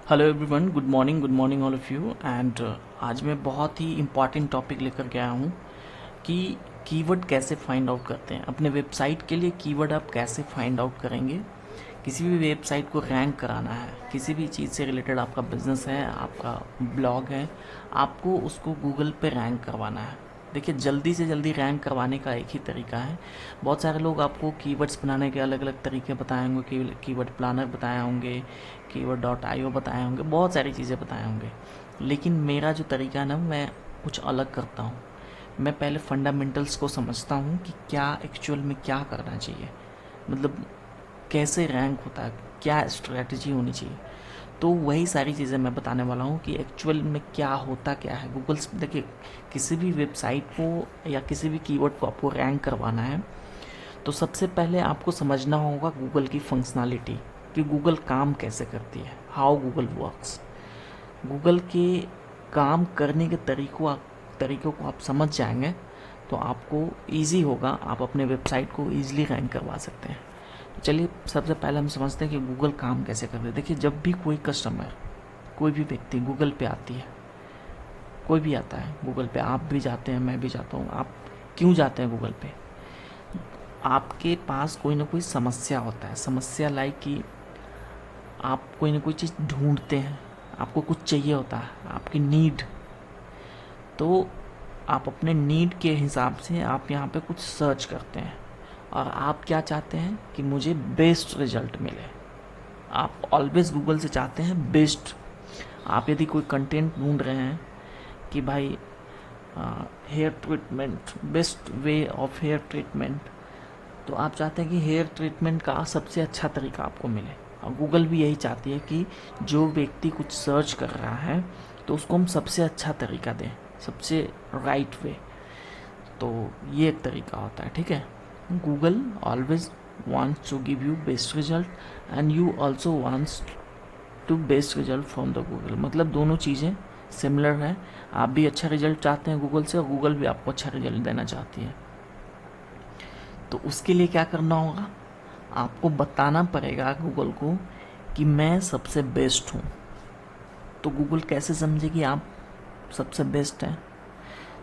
Hello everyone, good morning all of you. And आज मैं बहुत ही इम्पॉर्टेंट टॉपिक लेकर के आया हूँ कि कीवर्ड कैसे फाइंड आउट करते हैं अपने वेबसाइट के लिए। कीवर्ड आप कैसे फाइंड आउट करेंगे? किसी भी वेबसाइट को रैंक कराना है, किसी भी चीज़ से रिलेटेड आपका बिजनेस है, आपका ब्लॉग है, आपको उसको गूगल पे रैंक करवाना है। देखिए, जल्दी से जल्दी रैंक करवाने का एक ही तरीका है। बहुत सारे लोग आपको कीवर्ड्स बनाने के अलग अलग तरीके बताए होंगे, कीवर्ड प्लानर बताए होंगे, कीवर्ड डॉट आईओ बताए होंगे, बहुत सारी चीज़ें बताए होंगे। लेकिन मेरा जो तरीका है ना, मैं कुछ अलग करता हूँ। मैं पहले फंडामेंटल्स को समझता हूँ कि क्या एक्चुअल में क्या करना चाहिए, मतलब कैसे रैंक होता है, क्या स्ट्रेटजी होनी चाहिए। तो वही सारी चीज़ें मैं बताने वाला हूँ कि एक्चुअल में क्या होता क्या है। गूगल से देखिए, किसी भी वेबसाइट को या किसी भी कीवर्ड को आपको रैंक करवाना है तो सबसे पहले आपको समझना होगा गूगल की फंक्शनैलिटी, कि गूगल काम कैसे करती है, हाउ गूगल वर्क्स। गूगल के काम करने के तरीक़ों को आप समझ जाएंगे तो आपको इजी होगा, आप अपने वेबसाइट को इजीली रैंक करवा सकते हैं। चलिए, सबसे पहले हम समझते हैं कि गूगल काम कैसे करते हैं। देखिए, जब भी कोई कस्टमर, कोई भी व्यक्ति गूगल पे आती है, कोई भी आता है गूगल पे, आप भी जाते हैं, मैं भी जाता हूँ। आप क्यों जाते हैं गूगल पे? आपके पास कोई ना कोई समस्या होता है। समस्या लाइक कि आप कोई ना कोई चीज़ ढूंढते हैं, आपको कुछ चाहिए होता है, आपकी नीड। तो आप अपने नीड के हिसाब से आप यहाँ पे कुछ सर्च करते हैं और आप क्या चाहते हैं कि मुझे बेस्ट रिजल्ट मिले। आप ऑलवेज गूगल से चाहते हैं बेस्ट। आप यदि कोई कंटेंट ढूंढ रहे हैं कि भाई hair treatment, best way of hair treatment, तो आप चाहते हैं कि हेयर ट्रीटमेंट का सबसे अच्छा तरीका आपको मिले। और गूगल भी यही चाहती है कि जो व्यक्ति कुछ सर्च कर रहा है तो उसको हम सबसे अच्छा तरीका दें, सबसे राइट वे। तो ये एक तरीका होता है, ठीक है। Google always wants to give you best result and you also wants to best result from the Google। मतलब दोनों चीज़ें सिमिलर हैं। आप भी अच्छा रिजल्ट चाहते हैं गूगल से और गूगल भी आपको अच्छा रिजल्ट देना चाहती है। तो उसके लिए क्या करना होगा? आपको बताना पड़ेगा गूगल को कि मैं सबसे बेस्ट हूँ। तो गूगल कैसे समझे कि आप सबसे बेस्ट हैं?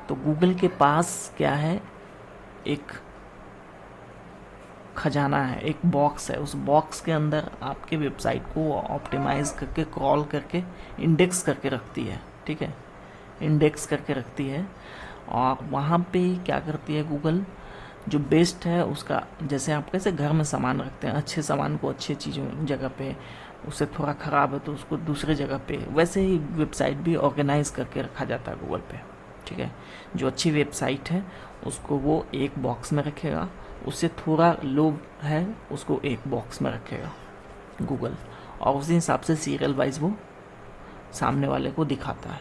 तो गूगल के पास क्या है, एक खजाना है, एक बॉक्स है। उस बॉक्स के अंदर आपके वेबसाइट को ऑप्टिमाइज करके, क्रॉल करके, इंडेक्स करके रखती है, ठीक है। इंडेक्स करके रखती है और वहाँ पे क्या करती है गूगल, जो बेस्ट है उसका, जैसे आप कैसे घर में सामान रखते हैं, अच्छे सामान को अच्छी चीज़ों जगह पे, उससे थोड़ा ख़राब है तो उसको दूसरे जगह पे, वैसे ही वेबसाइट भी ऑर्गेनाइज करके रखा जाता है गूगल पे, ठीक है। जो अच्छी वेबसाइट है उसको वो एक बॉक्स में रखेगा, उससे थोड़ा लो है उसको एक बॉक्स में रखेगा गूगल, और उसी हिसाब से सीरियल वाइज वो सामने वाले को दिखाता है।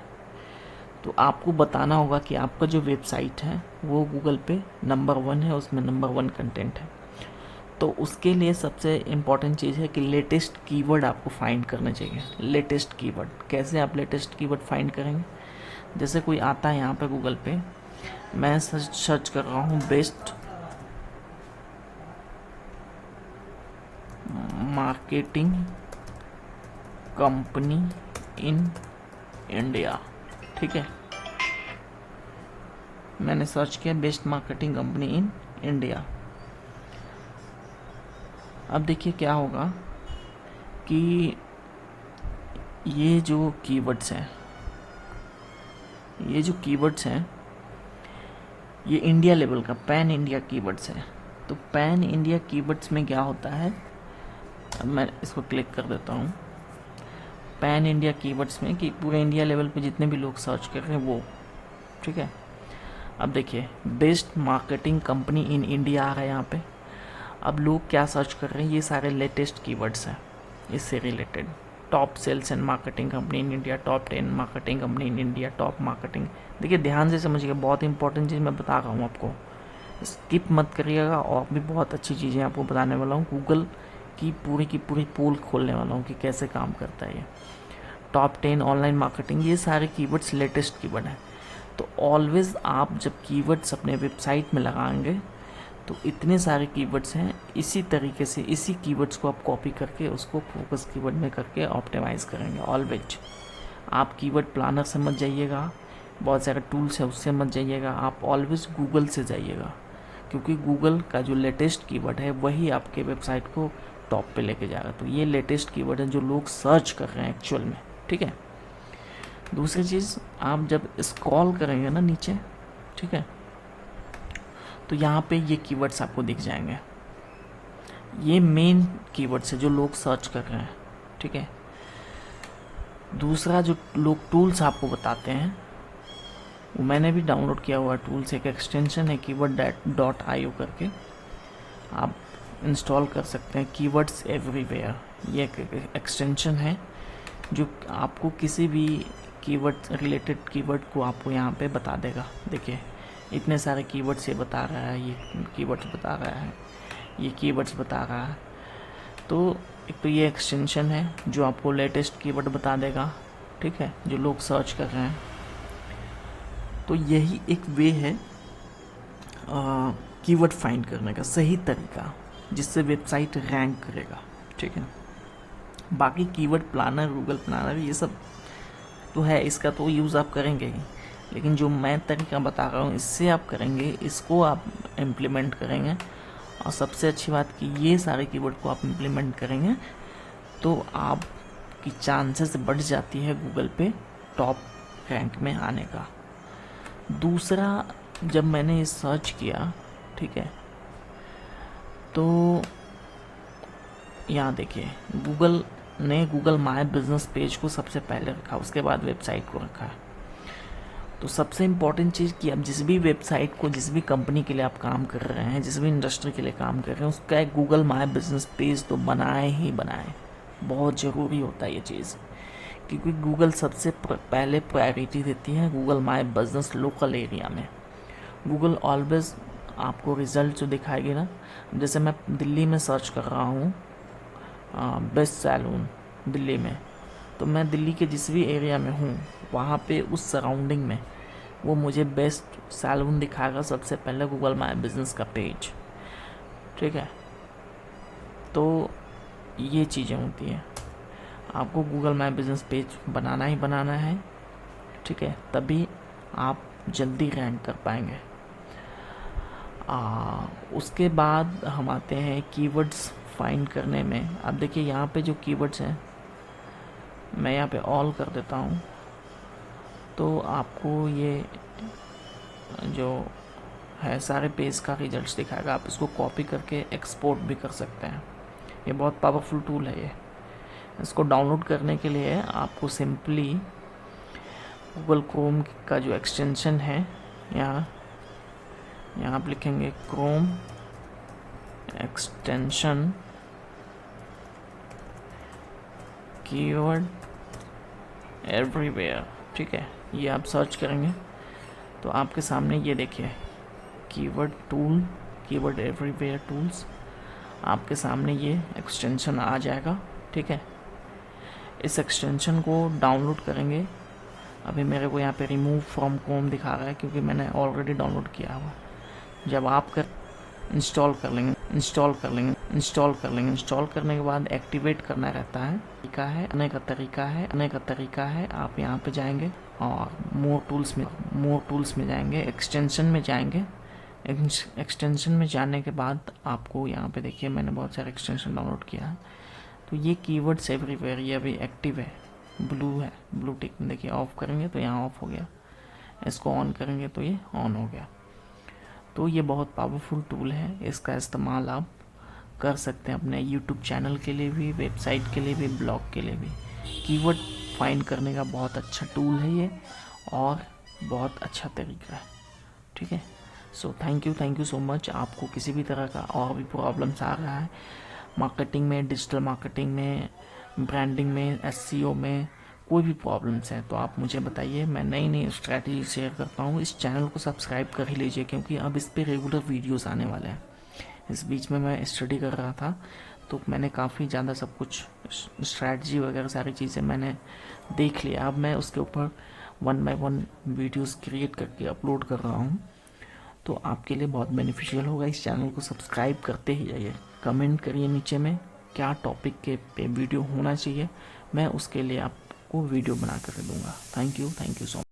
तो आपको बताना होगा कि आपका जो वेबसाइट है वो गूगल पे नंबर 1 है, उसमें नंबर 1 कंटेंट है। तो उसके लिए सबसे इम्पॉर्टेंट चीज़ है कि लेटेस्ट कीवर्ड आपको फाइंड करने चाहिए। लेटेस्ट कीवर्ड कैसे आप लेटेस्ट कीवर्ड फाइंड करेंगे? जैसे कोई आता है यहाँ पे गूगल पे, मैं सर्च कर रहा हूँ best marketing company in India, ठीक है। मैंने सर्च किया best marketing company in India. अब देखिए क्या होगा कि ये जो कीवर्ड्स हैं, ये इंडिया लेवल का पैन इंडिया कीवर्ड्स है। तो पैन इंडिया कीवर्ड्स में क्या होता है, अब मैं इसको क्लिक कर देता हूँ। पैन इंडिया कीवर्ड्स में कि पूरे इंडिया लेवल पे जितने भी लोग सर्च कर रहे हैं वो, ठीक है। अब देखिए, best marketing company in India आ रहा है यहाँ पे। अब लोग क्या सर्च कर रहे हैं, ये सारे लेटेस्ट कीवर्ड्स हैं इससे related. Top sales and marketing company in India, top 10 marketing company in India, top marketing. देखिए, ध्यान से समझिएगा, बहुत इंपॉर्टेंट चीज़ मैं बता रहा हूँ आपको, स्किप मत करिएगा। और भी बहुत अच्छी चीज़ें आपको बताने वाला हूँ, गूगल की पूरी पोल खोलने वाला हूँ कि कैसे काम करता है ये। टॉप 10 ऑनलाइन मार्केटिंग, ये सारे कीवर्ड्स लेटेस्ट कीवर्ड हैं। तो ऑलवेज आप जब कीवर्ड्स अपने वेबसाइट में लगाएंगे तो इतने सारे कीवर्ड्स हैं, इसी तरीके से इसी कीवर्ड्स को आप कॉपी करके उसको फोकस कीवर्ड में करके ऑप्टिमाइज़ करेंगे। ऑलवेज आप कीवर्ड प्लानर से मत जाइएगा, बहुत सारे टूल्स है उससे मत जाइएगा, आप ऑलवेज गूगल से जाइएगा, क्योंकि गूगल का जो लेटेस्ट कीवर्ड है वही आपके वेबसाइट को टॉप पे लेके जाएगा। तो ये लेटेस्ट कीवर्ड है जो लोग सर्च कर रहे हैं एक्चुअल में, ठीक है। दूसरी चीज़, आप जब स्क्रॉल करेंगे ना नीचे, ठीक है, तो यहाँ पे ये कीवर्ड्स आपको दिख जाएंगे। ये मेन कीवर्ड्स है जो लोग सर्च कर रहे हैं, ठीक है। दूसरा जो लोग टूल्स आपको बताते हैं वो मैंने भी डाउनलोड किया हुआ टूल्स, एक एक्सटेंशन है keyword.io करके, आप इंस्टॉल कर सकते हैं। कीवर्ड्स एवरीवेयर, ये एक एक्सटेंशन है जो आपको किसी भी कीवर्ड रिलेटेड कीवर्ड को आपको यहाँ पे बता देगा। देखिए इतने सारे कीवर्ड्स ये बता रहा है, ये कीवर्ड्स बता रहा है, ये कीवर्ड्स बता रहा है। तो एक तो ये एक्सटेंशन है जो आपको लेटेस्ट कीवर्ड बता देगा, ठीक है, जो लोग सर्च कर रहे हैं। तो यही एक वे है कीवर्ड फाइंड करने का सही तरीका, जिससे वेबसाइट रैंक करेगा, ठीक है। बाकी कीवर्ड प्लानर, गूगल प्लानर, ये सब तो है, इसका तो यूज़ आप करेंगे ही, लेकिन जो मैं तरीका बता रहा हूँ इससे आप करेंगे, इसको आप इम्प्लीमेंट करेंगे, और सबसे अच्छी बात कि ये सारे कीवर्ड को आप इम्प्लीमेंट करेंगे तो आपकी चांसेस बढ़ जाती है गूगल पे टॉप रैंक में आने का। दूसरा, जब मैंने ये सर्च किया, ठीक है, तो यहाँ देखिए गूगल ने गूगल माय बिजनेस पेज को सबसे पहले रखा, उसके बाद वेबसाइट को रखा। तो सबसे इम्पॉर्टेंट चीज़ कि आप जिस भी वेबसाइट को, जिस भी कंपनी के लिए आप काम कर रहे हैं, जिस भी इंडस्ट्री के लिए काम कर रहे हैं, उसका एक गूगल माय बिजनेस पेज तो बनाए ही बनाए। बहुत ज़रूरी होता है ये चीज़, क्योंकि गूगल सबसे पहले प्रायोरिटी देती है Google my business local area में। गूगल ऑलवेज आपको रिजल्ट जो दिखाएगी ना, जैसे मैं दिल्ली में सर्च कर रहा हूँ बेस्ट सैलून दिल्ली में, तो मैं दिल्ली के जिस भी एरिया में हूँ वहाँ पे उस सराउंडिंग में वो मुझे बेस्ट सैलून दिखाएगा सबसे पहले गूगल माय बिजनेस का पेज, ठीक है। तो ये चीज़ें होती हैं, आपको गूगल माय बिजनेस पेज बनाना ही बनाना है, ठीक है, तभी आप जल्दी रैंक कर पाएंगे। उसके बाद हम आते हैं कीवर्ड्स फाइंड करने में। अब देखिए यहाँ पे जो कीवर्ड्स हैं, मैं यहाँ पे ऑल कर देता हूँ, तो आपको ये जो है सारे पेज का रिजल्ट्स दिखाएगा। आप इसको कॉपी करके एक्सपोर्ट भी कर सकते हैं, ये बहुत पावरफुल टूल है ये। इसको डाउनलोड करने के लिए आपको सिंपली गूगल क्रोम का जो एक्सटेंशन है, यहाँ आप लिखेंगे क्रोम एक्सटेंशन कीवर्ड एवरीवेयर, ठीक है, ये आप सर्च करेंगे तो आपके सामने ये देखिए keyword tool, keyword everywhere tools, आपके सामने ये एक्सटेंशन आ जाएगा, ठीक है। इस एक्सटेंशन को डाउनलोड करेंगे। अभी मेरे को यहाँ पे रिमूव फ्रॉम क्रोम दिखा रहा है क्योंकि मैंने ऑलरेडी डाउनलोड किया हुआ। जब आप इंस्टॉल कर लेंगे, इंस्टॉल करने के बाद एक्टिवेट करना रहता है, आने का तरीका है। आप यहाँ पे जाएंगे और मोर टूल्स में जाएंगे, एक्सटेंशन में जाएंगे। एक्सटेंशन में जाने के बाद आपको यहाँ पे देखिए मैंने बहुत सारे एक्सटेंशन डाउनलोड किया है। तो ये कीवर्ड्स एवरीवेयर, ये अभी एक्टिव है, ब्लू है, ब्लू टिक में देखिए। ऑफ करेंगे तो यहाँ ऑफ हो गया, इसको ऑन करेंगे तो ये ऑन हो गया। तो ये बहुत पावरफुल टूल है, इसका इस्तेमाल आप कर सकते हैं अपने यूट्यूब चैनल के लिए भी, वेबसाइट के लिए भी, ब्लॉग के लिए भी। कीवर्ड फाइंड करने का बहुत अच्छा टूल है ये, और बहुत अच्छा तरीका है, ठीक है। So thank you so much. आपको किसी भी तरह का और भी प्रॉब्लम्स आ रहा है मार्केटिंग में, डिजिटल मार्केटिंग में, ब्रांडिंग में, एसईओ में, कोई भी प्रॉब्लम्स है तो आप मुझे बताइए, मैं नई नई स्ट्रैटेजी शेयर करता हूँ। इस चैनल को सब्सक्राइब कर ही लीजिए क्योंकि अब इस पे रेगुलर वीडियोस आने वाले हैं। इस बीच में मैं स्टडी कर रहा था तो मैंने काफ़ी ज़्यादा सब कुछ स्ट्रैटेजी वगैरह सारी चीज़ें मैंने देख लिया। अब मैं उसके ऊपर 1 by 1 वीडियोस क्रिएट करके अपलोड कर रहा हूँ। तो आपके लिए बहुत बेनिफिशियल होगा। इस चैनल को सब्सक्राइब करते ही जाइए। कमेंट करिए नीचे में क्या टॉपिक के पे वीडियो होना चाहिए, मैं उसके लिए आपको वीडियो बना कर दूंगा। Thank you so much.